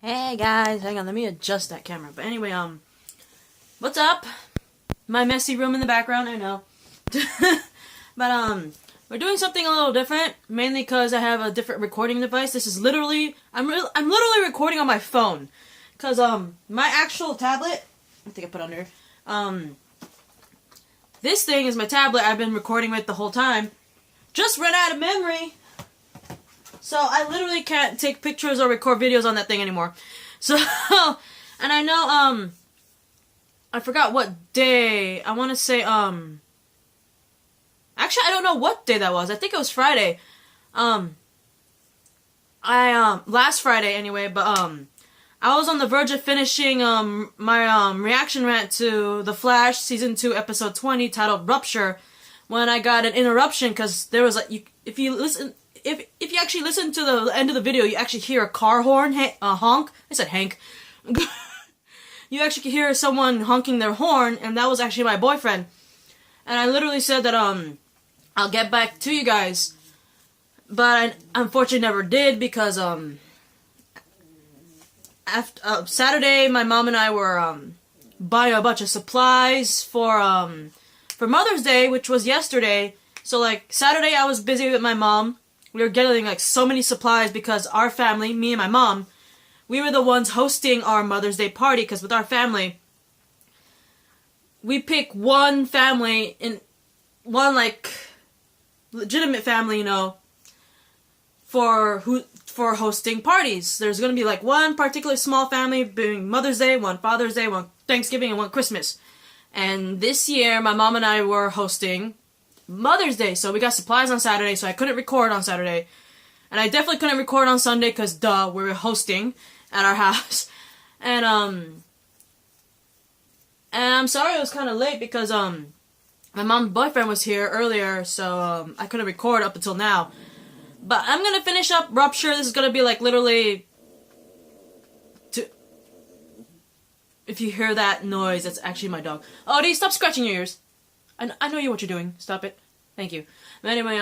Hey guys, hang on, let me adjust that camera. But anyway, what's up? My messy room in the background, I know. But we're doing something a little different, mainly because I have a different recording device. This is literally, I'm literally recording on my phone. Cause my actual tablet, I think I put under, this thing is my tablet I've been recording with the whole time. Just ran out of memory. So I literally can't take pictures or record videos on that thing anymore. So, and I know, I forgot what day. I want to say, actually I don't know what day that was. I think it was Friday. Last Friday anyway, but, I was on the verge of finishing, my, reaction rant to The Flash Season 2 Episode 20 titled Rupture when I got an interruption because there was like, if you actually listen to the end of the video, you actually hear a car horn honk. I said Hank. You actually can hear someone honking their horn, and that was actually my boyfriend. And I literally said that I'll get back to you guys, but I unfortunately never did because after Saturday, my mom and I were buying a bunch of supplies for Mother's Day, which was yesterday. So like Saturday, I was busy with my mom. We were getting like so many supplies because our family, me and my mom, we were the ones hosting our Mother's Day party because with our family, we pick one family in one like legitimate family, you know, for hosting parties. There's gonna be like one particularly small family doing Mother's Day, one Father's Day, one Thanksgiving, and one Christmas. And this year, my mom and I were hosting Mother's Day, so we got supplies on Saturday, so I couldn't record on Saturday. And I definitely couldn't record on Sunday, because duh, we were hosting at our house. And I'm sorry it was kind of late, because, my mom's boyfriend was here earlier, so, I couldn't record up until now. But I'm gonna finish up Rupture. This is gonna be, like, literally... If you hear that noise, that's actually my dog. Odie, stop scratching your ears. I know what you're doing. Stop it. Thank you. But anyway,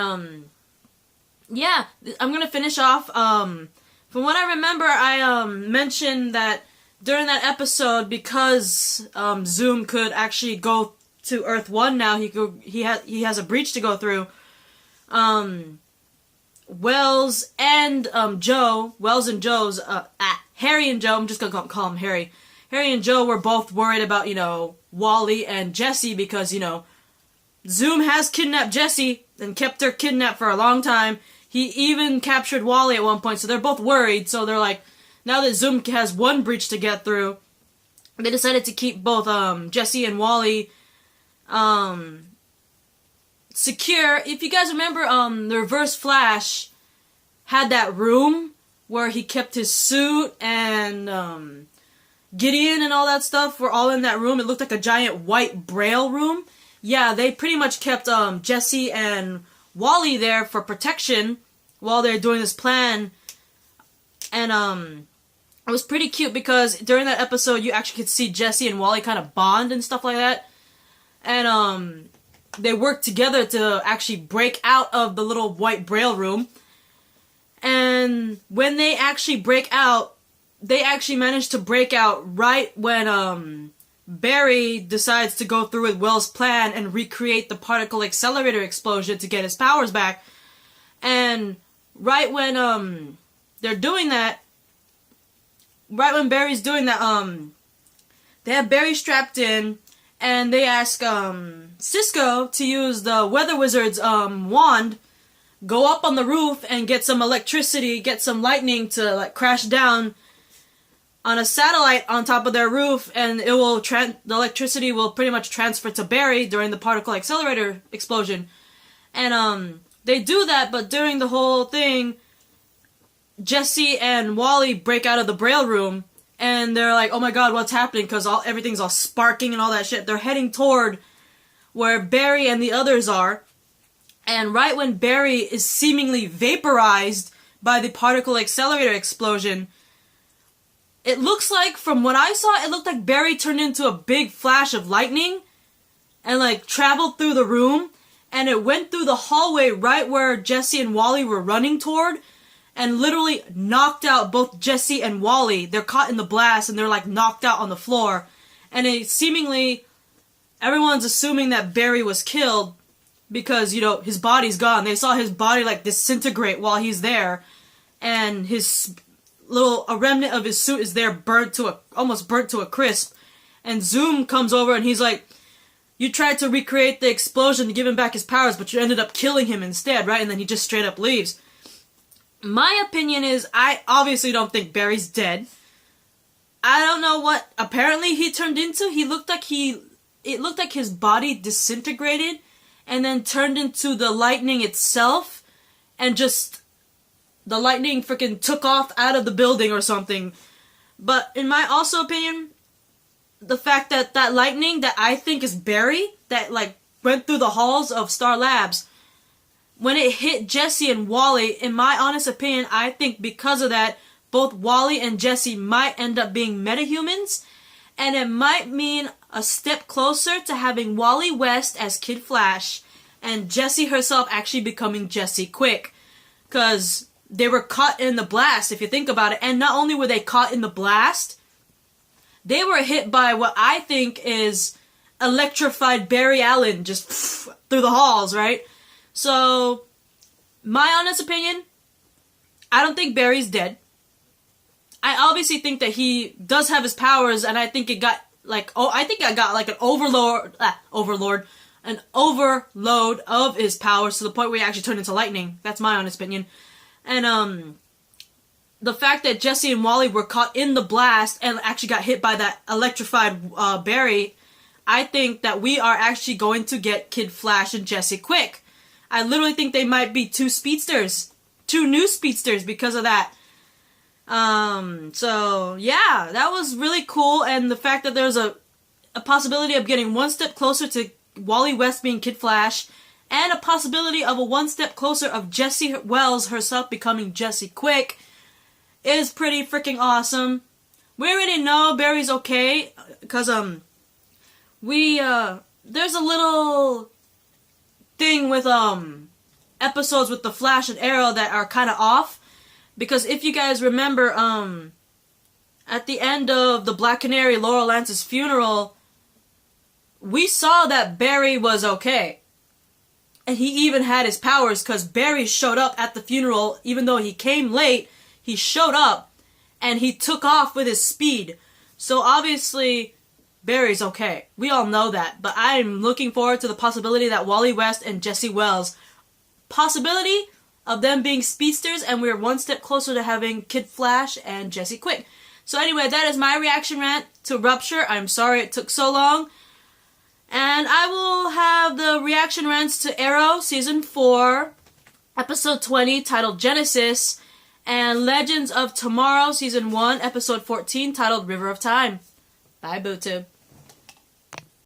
yeah, I'm gonna finish off, from what I remember, I, mentioned that during that episode, because, Zoom could actually go to Earth 1 now, he has a breach to go through, Wells and Joe's, Harry and Joe, I'm just gonna call him Harry. Harry and Joe were both worried about, you know, Wally and Jesse because, you know, Zoom has kidnapped Jessie and kept her kidnapped for a long time. He even captured Wally at one point, so they're both worried. So they're like, now that Zoom has one breach to get through, they decided to keep both Jessie and Wally secure. If you guys remember, the Reverse Flash had that room where he kept his suit and Gideon and all that stuff were all in that room. It looked like a giant white braille room. Yeah, they pretty much kept Jesse and Wally there for protection while they're doing this plan. And it was pretty cute because during that episode you actually could see Jesse and Wally kind of bond and stuff like that. And they worked together to actually break out of the little white braille room. And when they actually break out, they actually managed to break out right when Barry decides to go through with Will's plan and recreate the particle accelerator explosion to get his powers back. And right when they're doing that, right when Barry's doing that, they have Barry strapped in and they ask Cisco to use the Weather Wizard's wand, go up on the roof and get some electricity, get some lightning to like crash down on a satellite on top of their roof, and it will the electricity will pretty much transfer to Barry during the particle accelerator explosion. And they do that, but during the whole thing, Jesse and Wally break out of the braille room, and they're like, "Oh my God, what's happening?" Because everything's all sparking and all that shit. They're heading toward where Barry and the others are, and right when Barry is seemingly vaporized by the particle accelerator explosion, it looks like, from what I saw, it looked like Barry turned into a big flash of lightning and, like, traveled through the room, and it went through the hallway right where Jesse and Wally were running toward, and literally knocked out both Jesse and Wally. They're caught in the blast and they're like knocked out on the floor. And seemingly everyone's assuming that Barry was killed because, you know, his body's gone. They saw his body like disintegrate while he's there, and a remnant of his suit is there, almost burnt to a crisp. And Zoom comes over and he's like, you tried to recreate the explosion to give him back his powers, but you ended up killing him instead, right? And then he just straight up leaves. My opinion is, I obviously don't think Barry's dead. I don't know what apparently he turned into. It looked like his body disintegrated and then turned into the lightning itself, and just the lightning freaking took off out of the building or something. But in my also opinion, the fact that lightning that I think is Barry, that like went through the halls of Star Labs, when it hit Jesse and Wally, in my honest opinion, I think because of that, both Wally and Jesse might end up being metahumans, and it might mean a step closer to having Wally West as Kid Flash, and Jessie herself actually becoming Jessie Quick. Because they were caught in the blast, if you think about it, and not only were they caught in the blast, they were hit by what I think is electrified Barry Allen, just through the halls, right? So, my honest opinion, I don't think Barry's dead. I obviously think that he does have his powers, and I think I got like an overload of his powers to the point where he actually turned into lightning. That's my honest opinion. And the fact that Jesse and Wally were caught in the blast and actually got hit by that electrified Barry, I think that we are actually going to get Kid Flash and Jessie Quick. I literally think they might be two new speedsters because of that. So yeah, that was really cool, and the fact that there's a possibility of getting one step closer to Wally West being Kid Flash, and a possibility of a one step closer of Jessie Wells herself becoming Jessie Quick is pretty freaking awesome. We already know Barry's okay, because there's a little thing with episodes with the Flash and Arrow that are kind of off. Because if you guys remember, at the end of the Black Canary, Laurel Lance's funeral, we saw that Barry was okay. And he even had his powers, because Barry showed up at the funeral. Even though he came late, he showed up, and he took off with his speed. So obviously, Barry's okay. We all know that. But I'm looking forward to the possibility that Wally West and Jessie Wells, possibility of them being speedsters, and we're one step closer to having Kid Flash and Jessie Quick. So anyway, that is my reaction rant to Rupture. I'm sorry it took so long. And I will have the reaction rants to Arrow Season 4, Episode 20, titled Genesis, and Legends of Tomorrow Season 1, Episode 14, titled River of Time. Bye, BooTube.